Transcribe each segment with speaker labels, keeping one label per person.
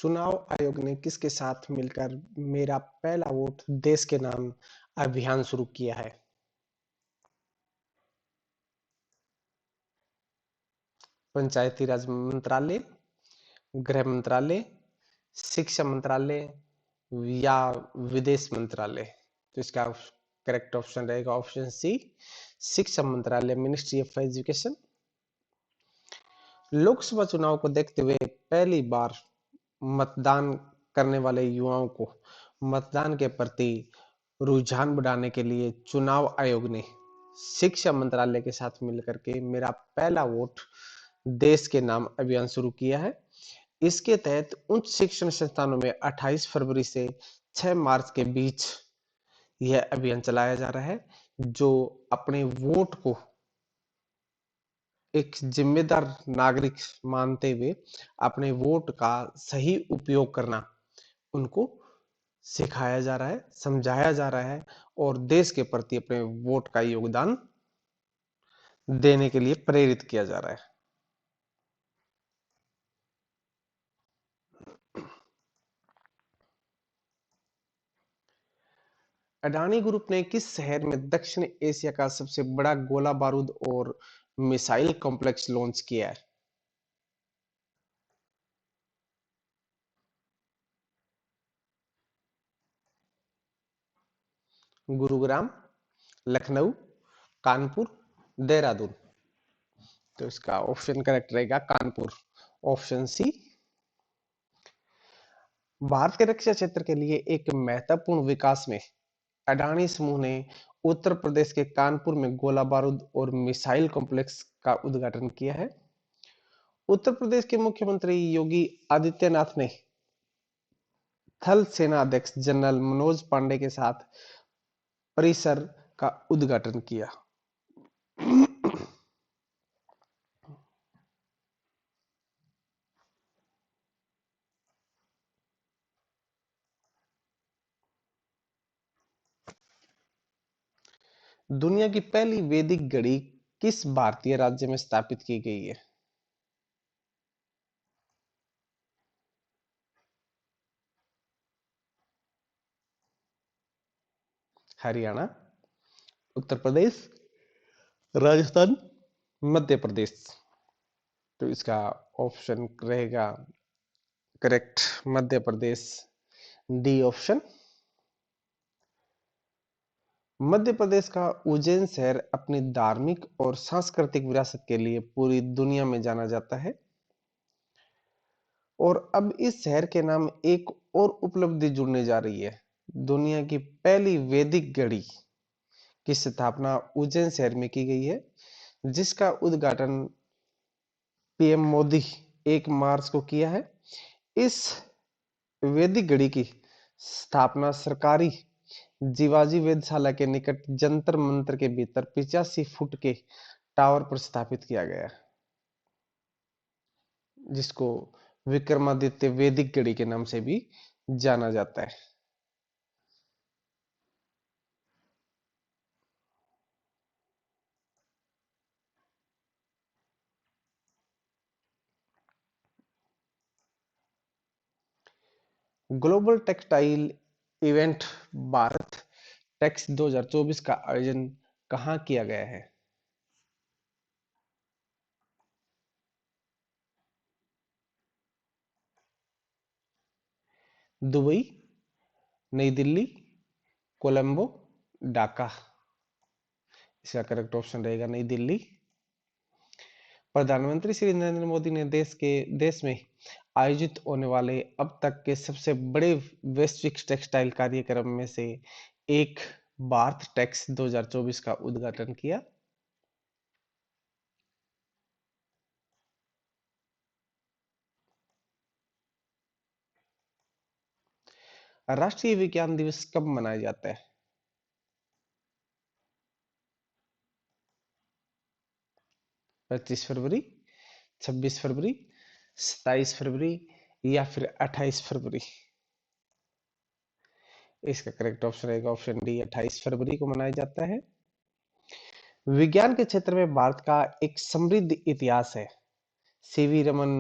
Speaker 1: चुनाव आयोग ने किसके साथ मिलकर मेरा पहला वोट देश के नाम अभियान शुरू किया है? पंचायती राज मंत्रालय, गृह मंत्रालय, शिक्षा मंत्रालय या विदेश मंत्रालय। तो इसका करेक्ट ऑप्शन रहेगा ऑप्शन सी, शिक्षा मंत्रालय, मिनिस्ट्री ऑफ एजुकेशन। लोकसभा चुनाव को देखते हुए पहली बार मतदान करने वाले युवाओं को मतदान के प्रति रुझान बढ़ाने के लिए चुनाव आयोग ने शिक्षा मंत्रालय के साथ मिलकर के मेरा पहला वोट देश के नाम अभियान शुरू किया है। इसके तहत उच्च शिक्षण संस्थानों में 28 फरवरी से 6 मार्च के बीच यह अभियान चलाया जा रहा है, जो अपने वोट को एक जिम्मेदार नागरिक मानते हुए अपने वोट का सही उपयोग करना उनको सिखाया जा रहा है, समझाया जा रहा है और देश के प्रति अपने वोट का योगदान देने के लिए प्रेरित किया जा रहा है। अडानी ग्रुप ने किस शहर में दक्षिण एशिया का सबसे बड़ा गोला बारूद और मिसाइल कॉम्प्लेक्स लॉन्च किया है? गुरुग्राम, लखनऊ, कानपुर, देहरादून। तो इसका ऑप्शन करेक्ट रहेगा कानपुर, ऑप्शन सी। भारत के रक्षा क्षेत्र के लिए एक महत्वपूर्ण विकास में अडानी समूह ने उत्तर प्रदेश के कानपुर में गोला बारूद और मिसाइल कॉम्प्लेक्स का उद्घाटन किया है। उत्तर प्रदेश के मुख्यमंत्री योगी आदित्यनाथ ने थल सेना अध्यक्ष जनरल मनोज पांडे के साथ परिसर का उद्घाटन किया। दुनिया की पहली वैदिक घड़ी किस भारतीय राज्य में स्थापित की गई है? हरियाणा, उत्तर प्रदेश, राजस्थान, मध्य प्रदेश। तो इसका ऑप्शन रहेगा correct Madhya Pradesh, D option. Madhya Pradesh का उज्जैन शहर अपनी धार्मिक और सांस्कृतिक विरासत के लिए पूरी दुनिया में जाना जाता है और अब इस शहर के नाम एक और उपलब्धि जुड़ने जा रही है। दुनिया की पहली वैदिक घड़ी की स्थापना उज्जैन शहर में की गई है, जिसका उद्घाटन पीएम मोदी 1 मार्च को किया है। इस वैदिक घड़ी की स्थापना सरकारी जीवाजी वेधशाला के निकट जंतर मंतर के भीतर 85 फुट के टावर पर स्थापित किया गया, जिसको विक्रमादित्य वैदिक घड़ी के नाम से भी जाना जाता है। Global textile event Bharat Tex 2024 का आयोजन कहाँ किया गया है? दुबई, नई दिल्ली, कोलंबो, ढाका। इसका करेक्ट ऑप्शन रहेगा नई दिल्ली। प्रधानमंत्री श्री नरेंद्र मोदी ने देश में आयोजित होने वाले अब तक के सबसे बड़े वैश्विक टेक्सटाइल कार्यक्रम में से एक भारत टेक्स 2024 का उद्घाटन किया। राष्ट्रीय विज्ञान दिवस कब मनाया जाता है? 25 फरवरी, 26 फरवरी, 27 फरवरी या फिर 28 फरवरी। इसका करेक्ट ऑप्शन रहेगा ऑप्शन डी, 28 फरवरी को मनाया जाता है। विज्ञान के क्षेत्र में भारत का एक समृद्ध इतिहास है। सीवी रमन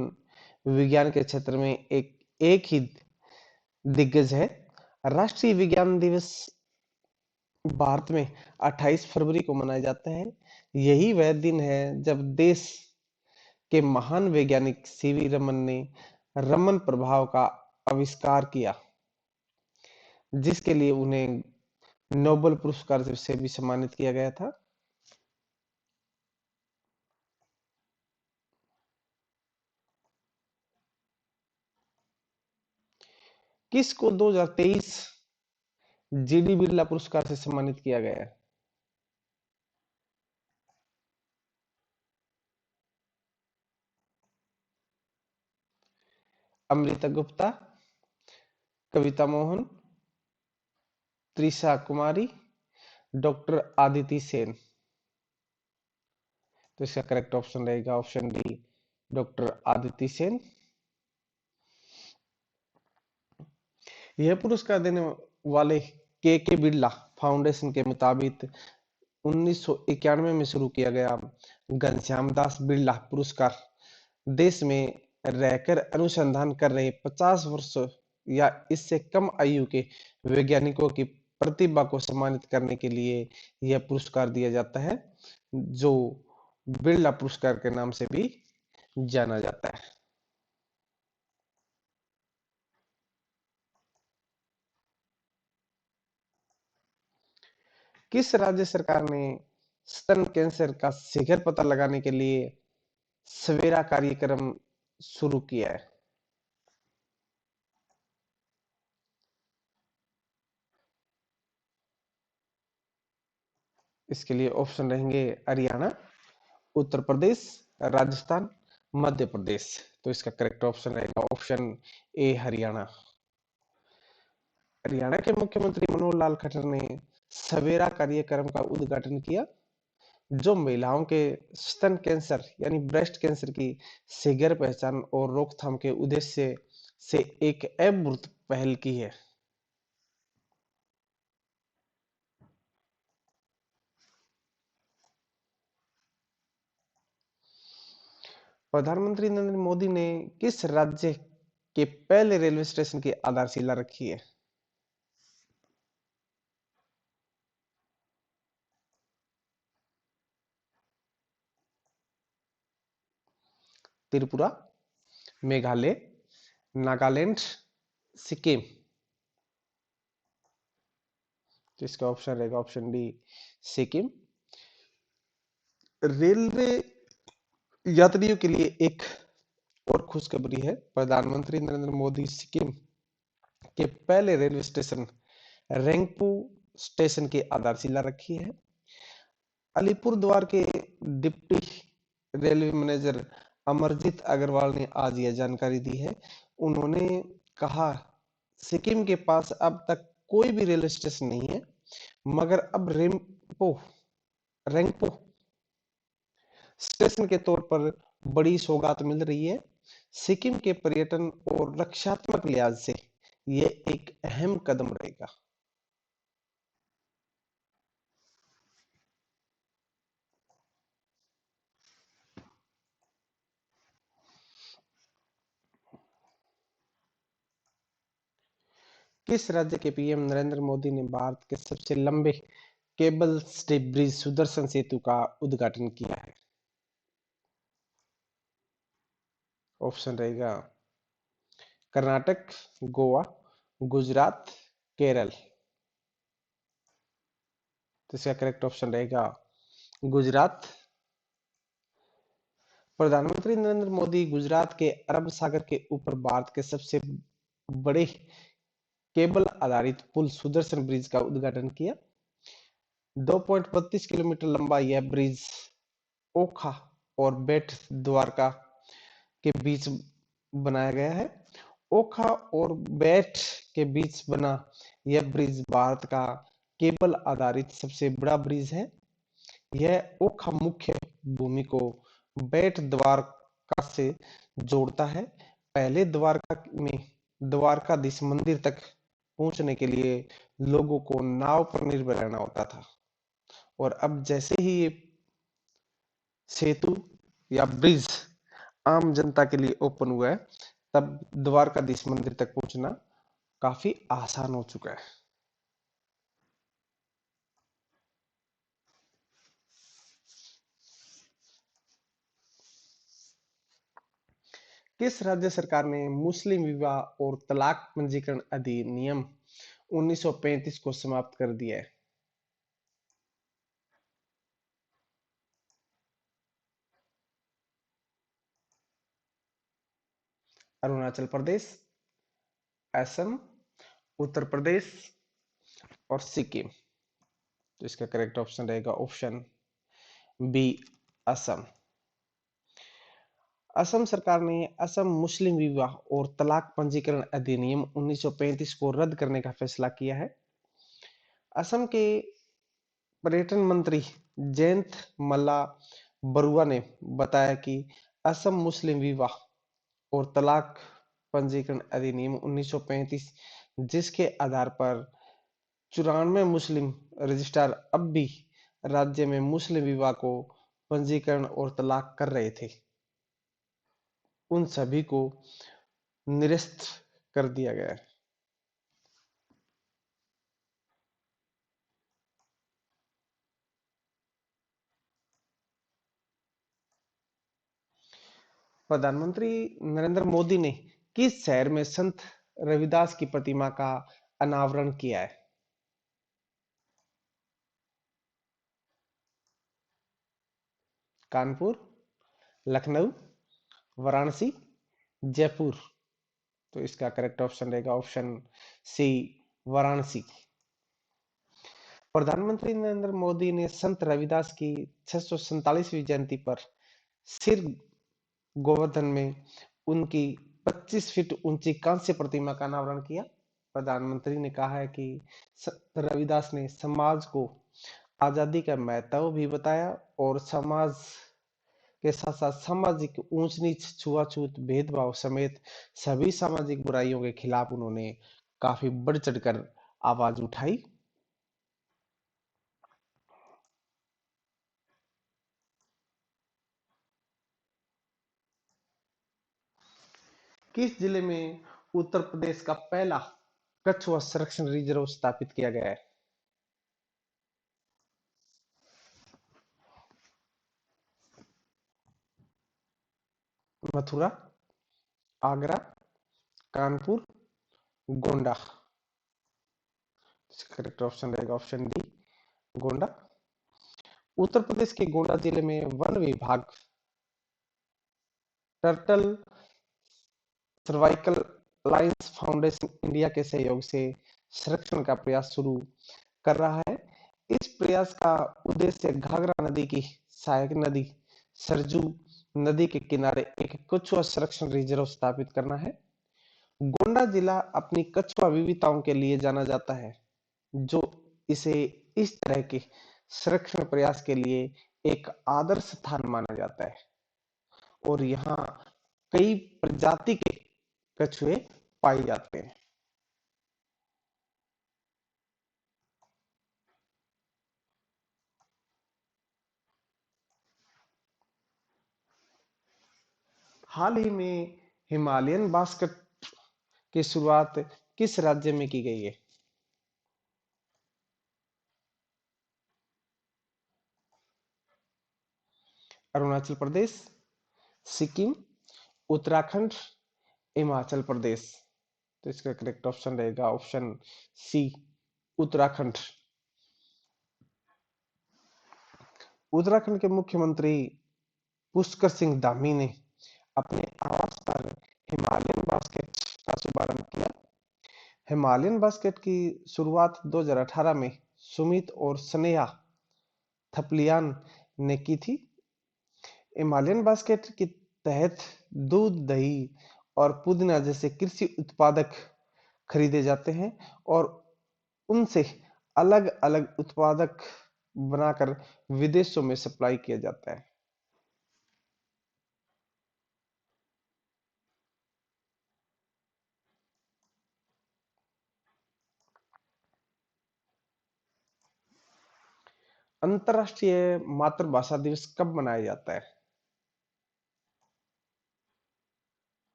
Speaker 1: विज्ञान के क्षेत्र में एक एक ही दिग्गज है। राष्ट्रीय विज्ञान दिवस भारत में 28 फरवरी को मनाया जाता है। यही वह दिन है जब देश के महान वैज्ञानिक सीवी रमन ने रमन प्रभाव का आविष्कार किया, जिसके लिए उन्हें नोबेल पुरस्कार से भी सम्मानित किया गया था। किसको 2023 जीडी बिरला पुरस्कार से सम्मानित किया गया है? अमृता गुप्ता, कविता मोहन, त्रिशा कुमारी, डॉक्टर आदिति सेन। तो इसका करेक्ट ऑप्शन रहेगा option D, doctor Aditi Sen. यह पुरस्कार देने वाले के बिरला फाउंडेशन के मुताबिक 1991 में शुरू किया गया घनश्याम दास बिरला पुरस्कार देश में रहकर अनुसंधान कर रहे 50 वर्ष या इससे कम आयु के वैज्ञानिकों की प्रतिभा को सम्मानित करने के लिए यह पुरस्कार दिया जाता है, जो बिरला पुरस्कार के नाम से भी जाना जाता है। किस राज्य सरकार ने स्तन कैंसर का शीघ्र पता लगाने के लिए सवेरा कार्यक्रम शुरू किया है? इसके लिए ऑप्शन रहेंगे हरियाणा, उत्तर प्रदेश, राजस्थान, मध्य प्रदेश। तो इसका करेक्ट ऑप्शन रहेगा ऑप्शन ए, हरियाणा। हरियाणा के मुख्यमंत्री मनोहर लाल खट्टर ने सवेरा कार्यक्रम का उद्घाटन किया, जो महिलाओं के स्तन कैंसर यानी ब्रेस्ट कैंसर की शीघ्र पहचान और रोकथाम के उद्देश्य से एक अभूतपूर्व पहल की है। प्रधानमंत्री नरेंद्र मोदी ने किस राज्य के पहले रेलवे स्टेशन की आधारशिला रखी है? त्रिपुरा, मेघालय, नागालैंड, सिक्किम। तो इसका ऑप्शन रहेगा ऑप्शन डी, सिक्किम। रेलवे यात्रियों के लिए एक और खुशखबरी है। प्रधानमंत्री नरेंद्र मोदी सिक्किम के पहले रेलवे स्टेशन रेंगपू स्टेशन की आधारशिला रखी है। अलीपुरद्वार के deputy railway manager Amarjeet Agarwal ने आज यह जानकारी दी है। उन्होंने कहा, सिक्किम के पास अब तक कोई भी रेलवे स्टेशन नहीं है, मगर अब रेंगपो स्टेशन के तौर पर बड़ी सौगात मिल रही है। सिक्किम के पर्यटन और रक्षात्मक लिहाज से यह एक अहम कदम रहेगा। किस राज्य के पीएम नरेंद्र मोदी ने भारत के सबसे लंबे केबल स्टे ब्रिज सुदर्शन सेतु का उद्घाटन किया है? ऑप्शन रहेगा कर्नाटक, गोवा, गुजरात, केरल। तो इसका करेक्ट ऑप्शन रहेगा गुजरात। प्रधानमंत्री नरेंद्र मोदी गुजरात के अरब सागर के ऊपर भारत के सबसे बड़े केबल आधारित पुल सुदर्शन ब्रिज का उद्घाटन किया। 2.32 किलोमीटर लंबा यह ब्रिज ओखा और बेट द्वारका के बीच बनाया गया है। ओखा और बेट के बीच बना यह ब्रिज भारत का केबल आधारित सबसे बड़ा ब्रिज है। यह ओखा मुख्य भूमि को बेट द्वारका से जोड़ता है। पहले द्वारका में द्वारकाधीश मंदिर तक पहुंचने के लिए लोगों को नाव पर निर्भर रहना होता था, और अब जैसे ही ये सेतु या ब्रिज आम जनता के लिए ओपन हुआ है, तब द्वारकाधीश मंदिर तक पहुंचना काफी आसान हो चुका है। किस राज्य सरकार ने मुस्लिम विवाह और तलाक पंजीकरण अधिनियम 1935 को समाप्त कर दिया है? अरुणाचल प्रदेश, असम, उत्तर प्रदेश और सिक्किम। तो इसका करेक्ट ऑप्शन रहेगा ऑप्शन बी, असम। असम सरकार ने असम मुस्लिम विवाह और तलाक पंजीकरण अधिनियम 1935 को रद्द करने का फैसला किया है। असम के पर्यटन मंत्री जयंत मल्ला बरुआ ने बताया कि असम मुस्लिम विवाह और तलाक पंजीकरण अधिनियम 1935, जिसके आधार पर 94 मुस्लिम रजिस्ट्रार अब भी राज्य में मुस्लिम विवाह को पंजीकरण और तलाक कर रहे थे, उन सभी को निरस्त कर दिया गया है। प्रधानमंत्री नरेंद्र मोदी ने किस शहर में संत रविदास की प्रतिमा का अनावरण किया है? कानपुर, लखनऊ, वाराणसी, जयपुर। तो इसका करेक्ट ऑप्शन रहेगा ऑप्शन सी, वाराणसी। प्रधानमंत्री नरेंद्र मोदी ने संत रविदास की 647वीं जयंती पर सिर गोवर्धन में उनकी 25 फीट ऊंची कांस्य प्रतिमा का अनावरण किया। प्रधानमंत्री ने कहा है कि संत रविदास ने समाज को आजादी का महत्व भी बताया और समाज के साथ साथ सामाजिक ऊंच नीच, छुआछूत, भेदभाव समेत सभी सामाजिक बुराइयों के खिलाफ उन्होंने काफी बढ़ चढ़कर आवाज उठाई। किस जिले में उत्तर प्रदेश का पहला कछुआ संरक्षण रिजर्व स्थापित किया गया है? मथुरा, आगरा, कानपुर, गोंडा। करेक्ट ऑप्शन रहेगा ऑप्शन डी, गोंडा। उत्तर प्रदेश के गोंडा जिले में वन विभाग turtle cervical lines foundation India के सहयोग से संरक्षण का प्रयास शुरू कर रहा है। इस प्रयास का उद्देश्य घाघरा नदी की सहायक नदी सरजू नदी के किनारे एक कछुआ संरक्षण रिजर्व स्थापित करना है। गोंडा जिला अपनी कछुआ विविधताओं के लिए जाना जाता है, जो इसे इस तरह के संरक्षण प्रयास के लिए एक आदर्श स्थान माना जाता है और यहाँ कई प्रजाति के कछुए पाए जाते हैं। हाल ही में हिमालयन बास्केट की शुरुआत किस राज्य में की गई है? अरुणाचल प्रदेश, सिक्किम, उत्तराखंड, हिमाचल प्रदेश। तो इसका करेक्ट ऑप्शन रहेगा ऑप्शन सी, उत्तराखंड। उत्तराखंड के मुख्यमंत्री पुष्कर सिंह धामी ने अपने आवास पर हिमालयन बास्केट का शुभारंभ किया। हिमालयन बास्केट की शुरुआत 2018 में सुमित और स्नेहा थपलियान ने की थी। हिमालयन बास्केट के तहत दूध, दही और पुदीना जैसे कृषि उत्पादक खरीदे जाते हैं और उनसे अलग अलग उत्पादक बनाकर विदेशों में सप्लाई किया जाता है। अंतरराष्ट्रीय मातृभाषा दिवस कब मनाया जाता है?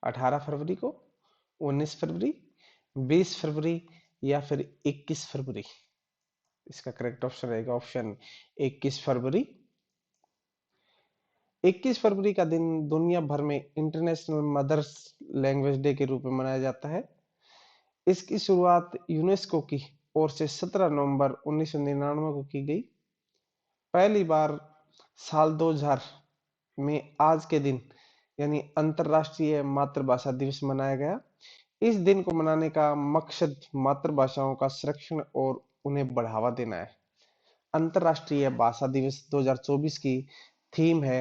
Speaker 1: 18 फरवरी को, 19 फरवरी, 20 फरवरी या फिर 21 फरवरी? इसका करेक्ट ऑप्शन रहेगा ऑप्शन 21 फरवरी। 21 फरवरी का दिन दुनिया भर में इंटरनेशनल मदर्स लैंग्वेज डे के रूप में मनाया जाता है। इसकी शुरुआत यूनेस्को की ओर से 17 नवंबर 1999 को की गई। पहली बार साल 2000 में आज के दिन यानी अंतरराष्ट्रीय मातृभाषा दिवस मनाया गया। इस दिन को मनाने का मकसद मातृभाषाओं का संरक्षण और उन्हें बढ़ावा देना है। अंतरराष्ट्रीय भाषा दिवस 2024 की थीम है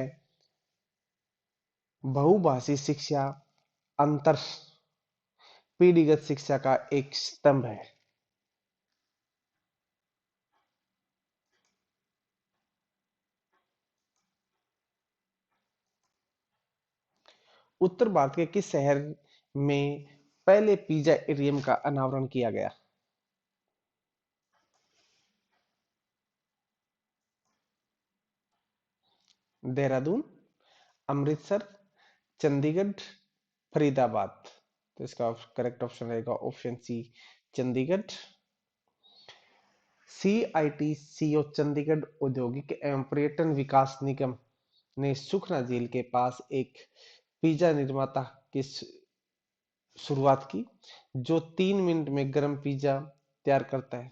Speaker 1: बहुभाषी शिक्षा अंतर पीढ़ीगत शिक्षा का एक स्तंभ है। उत्तर भारत के किस शहर में पहले पिज्जा एरियम का अनावरण किया गया? देहरादून, अमृतसर, चंडीगढ़, फरीदाबाद? तो इसका करेक्ट ऑप्शन रहेगा ऑप्शन सी, चंडीगढ़। सीआईटी-सीओ चंडीगढ़ औद्योगिक एवं पर्यटन विकास निगम ने सुखना झील के पास एक पिज्जा निर्माता की शुरुआत की, जो 3 मिनट में गर्म पिज्जा तैयार करता है,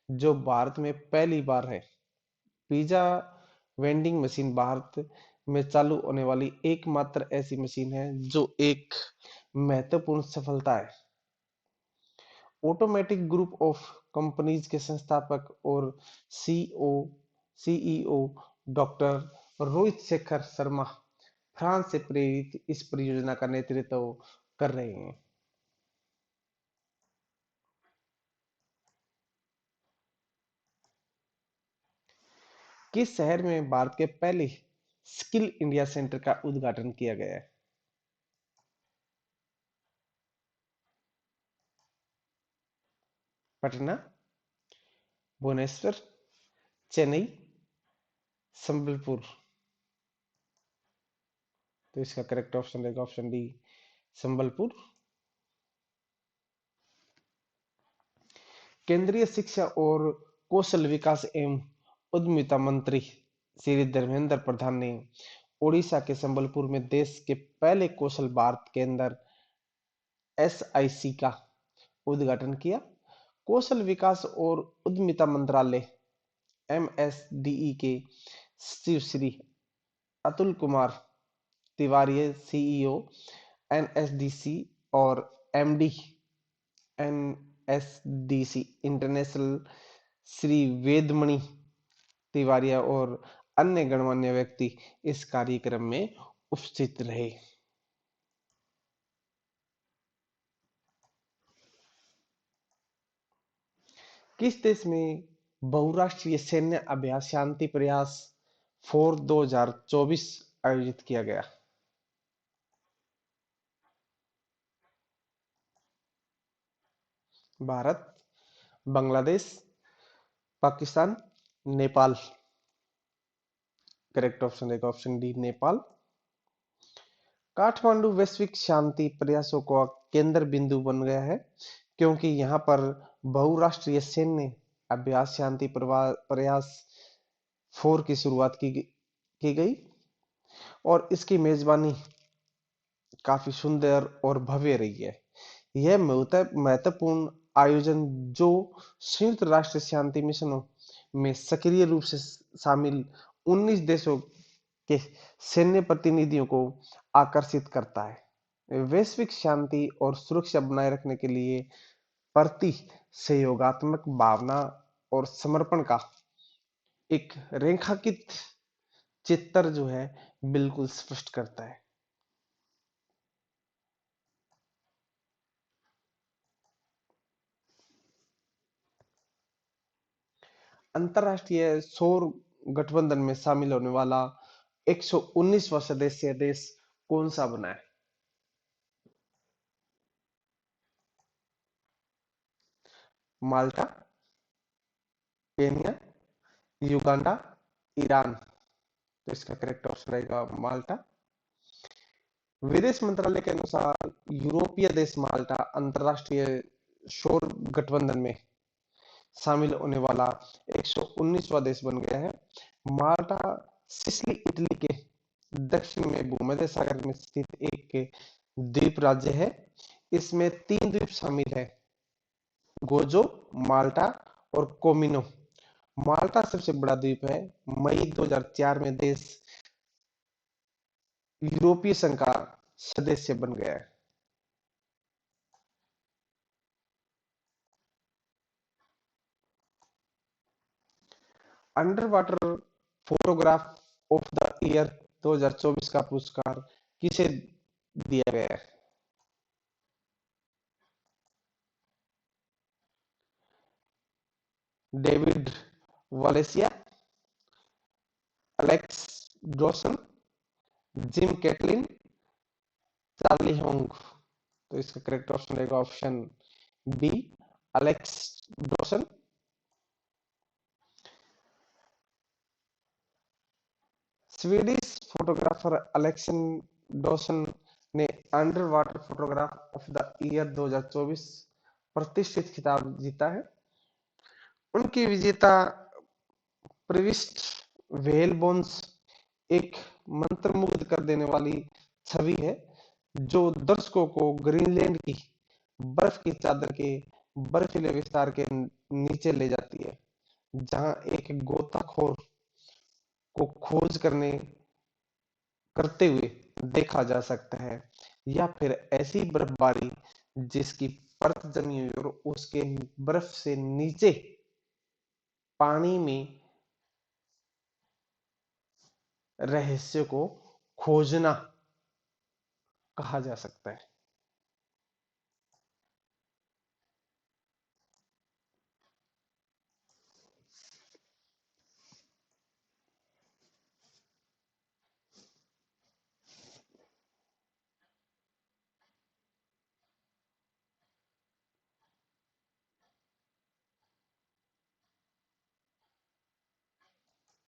Speaker 1: जो भारत में पहली बार है। पिज्जा वेंडिंग मशीन भारत में चालू होने वाली एकमात्र ऐसी मशीन है जो एक महत्वपूर्ण सफलता है। ऑटोमेटिक ग्रुप ऑफ कंपनीज के संस्थापक और CO CEO doctor Rohit Shekhar Sharma France से प्रेरित इस परियोजना का नेतृत्व कर रहे हैं। किस शहर में भारत के पहले स्किल इंडिया सेंटर का उद्घाटन किया गया है? पटना, भुवनेश्वर, चेन्नई, संबलपुर? तो इसका करेक्ट ऑप्शन रहेगा ऑप्शन डी, संबलपुर। केंद्रीय शिक्षा और कौशल विकास एवं उद्यमिता मंत्री श्री धर्मेंद्र प्रधान ने ओडिशा के संबलपुर में देश के पहले कौशल भारत केंद्र एसआईसी का उद्घाटन किया। कौशल विकास और उद्यमिता मंत्रालय एमएसडीई के सचिव श्री अतुल कुमार तिवारी, सीईओ एनएसडीसी और MD NSDC international Shri Vedmani Tiwaria और अन्य गणमान्य व्यक्ति इस कार्यक्रम में उपस्थित रहे। किस देश में बहुराष्ट्रीय सैन्य अभ्यास शांति प्रयास फोर 2024 आयोजित किया गया? भारत, बांग्लादेश, पाकिस्तान, नेपाल? करेक्ट ऑप्शन रहेगा ऑप्शन डी, नेपाल। काठमांडू वैश्विक शांति प्रयासों का केंद्र बिंदु बन गया है क्योंकि यहाँ पर बहुराष्ट्रीय सैन्य अभ्यास शांति प्रयास 4 की शुरुआत की गई और इसकी मेजबानी काफी सुंदर और भव्य रही है। यह महत्वपूर्ण आयोजन जो संयुक्त राष्ट्र शांति मिशनों में सक्रिय रूप से शामिल 19 देशों के सैन्य प्रतिनिधियों को आकर्षित करता है। वैश्विक शांति और सुरक्षा बनाए रखने के लिए प्रति सहयोगात्मक भावना और समर्पण का एक रेखांकित चित्र जो है बिल्कुल स्पष्ट करता है। अंतरराष्ट्रीय सौर गठबंधन में शामिल होने वाला 119वां सदस्य देश कौन सा बना है? माल्टा, केन्या, युगांडा, ईरान? तो इसका करेक्ट ऑप्शन रहेगा माल्टा। विदेश मंत्रालय के अनुसार यूरोपीय देश माल्टा अंतरराष्ट्रीय सौर गठबंधन में शामिल होने वाला 119वां देश बन गया है। माल्टा सिसिली इटली के दक्षिण में भूमध्य सागर में स्थित एक द्वीप राज्य है। इसमें 3 द्वीप शामिल है, गोजो, माल्टा और कोमिनो। माल्टा सबसे बड़ा द्वीप है। मई 2004 में देश यूरोपीय संघ का सदस्य बन गया है। Underwater photograph of the year 2024 का पुरस्कार किसे दिया गया है? David Valesia, Alex Dawson, Jim Catlin, Charlie Hong. तो इसका करेक्ट ऑप्शन रहेगा option B, Alex Dawson. Swedish photographer Alexan Dawson ने underwater photograph of the year 2024 प्रतिष्ठित खिताब जीता है। उनकी विजेता प्रविष्ट वेलबोन्स एक मंत्रमुग्ध कर देने वाली छवि है, जो दर्शकों को ग्रीनलैंड की बर्फ की चादर के बर्फीले विस्तार के नीचे ले जाती है, जहां एक गोताखोर को खोज करते हुए देखा जा सकता है, या फिर ऐसी बर्फबारी जिसकी परत जमी हुई और उसके बर्फ से नीचे पानी में रहस्य को खोजना कहा जा सकता है।